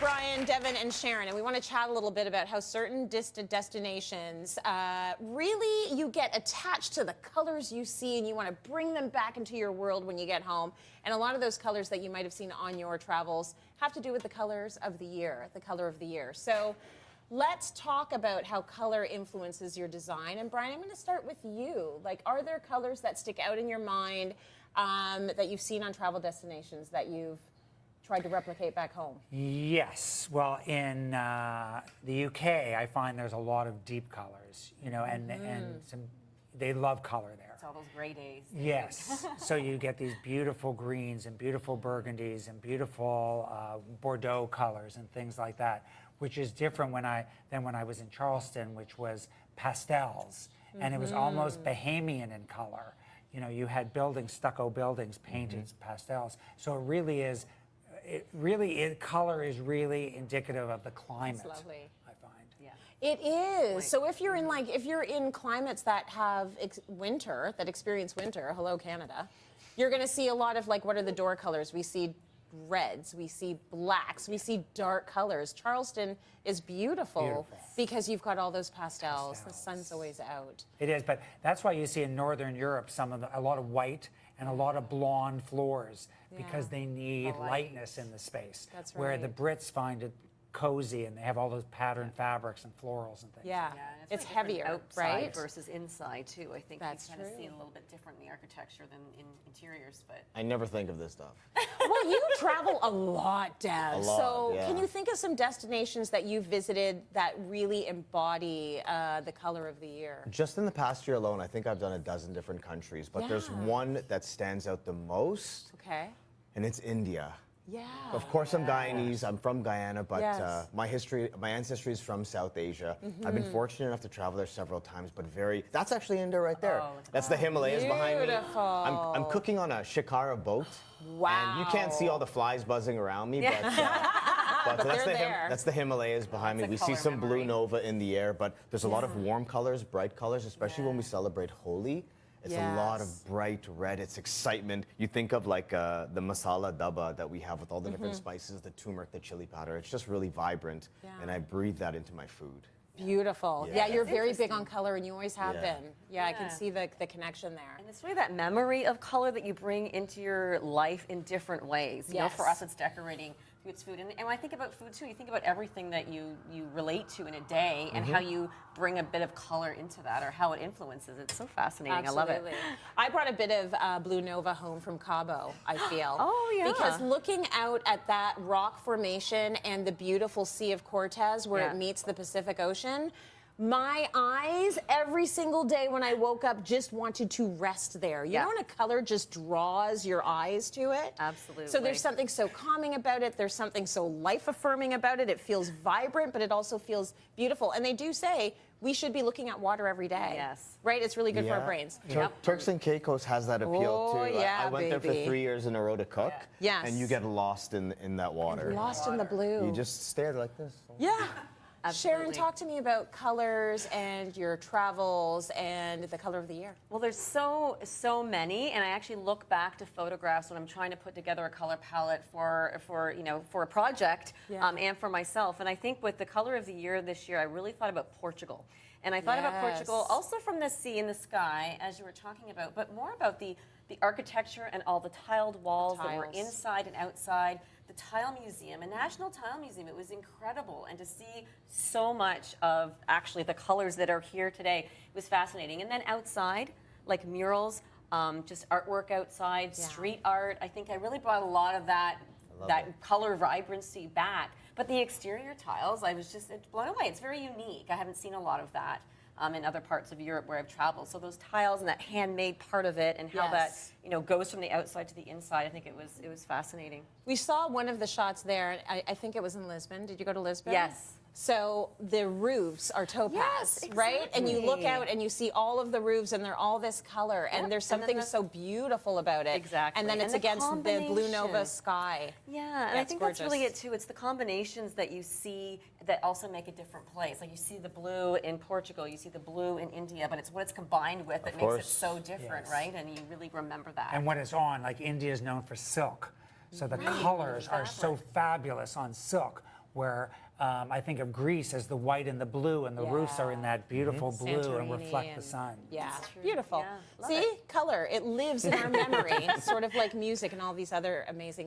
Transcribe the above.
Brian, Devan, and Sharon, and we want to chat a little bit about how certain distant destinations really you get attached to the colors you see, and you want to bring them back into your world when you get home. And a lot of those colors that you might have seen on your travels have to do with the colors of the year, the color of the year. So let's talk about how color influences your design. And Brian, I'm going to start with you. Like, are there colors that stick out in your mind that you've seen on travel destinations that you've tried to replicate back home? Yes. Well, in the UK, I find there's a lot of deep colors, you know, and they love color there. It's all those gray days. Yes. So you get these beautiful greens and beautiful burgundies and beautiful Bordeaux colors and things like that, which is different than when I was in Charleston, which was pastels, and it was almost Bahamian in color. You know, you had buildings, stucco buildings, painted pastels. So it really is. Color is really indicative of the climate. That's lovely. I find. Yeah. It is. So if you're in climates that have winter, that experience winter, hello Canada, you're going to see a lot of, like, what are the door colors? We see reds, we see blacks, we see dark colors. Charleston is beautiful because you've got all those pastels. The sun's always out. It is, but that's why you see in Northern Europe a lot of white and a lot of blonde floors, because they need lightness in the space. That's right. Where the Brits find it cozy and they have all those patterned fabrics and florals and things. Yeah, And it's really heavier, outside right? versus inside too. I think That's you kind of true. see it a little bit different in the architecture than in interiors, but I never think of this stuff. Well, you travel a lot, Dev. A lot, so yeah. can you think of some destinations that you've visited that really embody the color of the year? Just in the past year alone, I think I've done a dozen different countries, but there's one that stands out the most, Okay. and it's India. Yeah. Of course, I'm Guyanese. I'm from Guyana, but Yes. my ancestry is from South Asia. I've been fortunate enough to travel there several times, but that's actually India right there. Oh, That's the Himalayas behind me. Beautiful. I'm cooking on a shikara boat. Wow. And you can't see all the flies buzzing around me, but that's the Himalayas behind me. It's a We see color some memory. blue nova in the air, but there's a lot of warm colors, bright colors, especially when we celebrate Holi. It's a lot of bright red. It's excitement. You think of like the masala daba that we have with all the different spices, the turmeric, the chili powder. It's just really vibrant, and I breathe that into my food. Beautiful. Yeah. Yeah, you're very big on color, and you always have Yeah. been. Yeah, I can see the connection there. and it's really that memory of color that you bring into your life in different ways. You know, for us, it's decorating it's food. And when I think about food too, you think about everything that you relate to in a day and how you bring a bit of color into that or how it influences. It's so fascinating. Absolutely. I love it. I brought a bit of Blue Nova home from Cabo, I feel. Oh, yeah. Because looking out at that rock formation and the beautiful Sea of Cortez where it meets the Pacific Ocean, my eyes every single day when I woke up just wanted to rest there. You know when a color just draws your eyes to it? Absolutely. So there's something so calming about it. There's something so life-affirming about it. It feels vibrant, but it also feels beautiful. And they do say we should be looking at water every day. Yes. Right? It's really good for our brains. Turks and Caicos has that appeal Oh, too. yeah, I went there for baby. 3 years in a row to cook. Yes. And you get lost in that water. Lost in the blue. You just stare like this. Yeah. Absolutely. Sharon, talk to me about colors and your travels and the color of the year. Well, there's so many, and I actually look back to photographs when I'm trying to put together a color palette for a project and for myself. And I think with the color of the year this year, I really thought about Portugal. And I thought about Portugal also from the sea and the sky, as you were talking about, but more about the architecture and all the tiled walls that were inside and outside. The Tile Museum, a National Tile Museum, it was incredible. And to see so much of actually the colors that are here today, it was fascinating. And then outside, like murals, just artwork outside, street art. I think I really brought a lot of that color vibrancy back. But the exterior tiles, I was just blown away. It's very unique. I haven't seen a lot of that in other parts of Europe where I've traveled. So those tiles and that handmade part of it and how that goes from the outside to the inside, I think it was fascinating. We saw one of the shots there. I think it was in Lisbon. Did you go to Lisbon? Yes. So the roofs are topaz, right? And you look out and you see all of the roofs and they're all this color and there's something so beautiful about it. Exactly. And then it's the against the Blue Nova combination. sky. Yeah, and I think that's really it too. It's the combinations that you see that also make a different place. Like you see the blue in Portugal, you see the blue in India, but it's what it's combined with that makes it so different, right? And you really remember that. And when it's on, like India is known for silk. So the colors are so fabulous on silk. where I think of Greece as the white and the blue, and the roofs are in that beautiful blue and reflect the sun. Yeah, beautiful. Yeah, love See, it. color, it lives in our memory, sort of like music and all these other amazing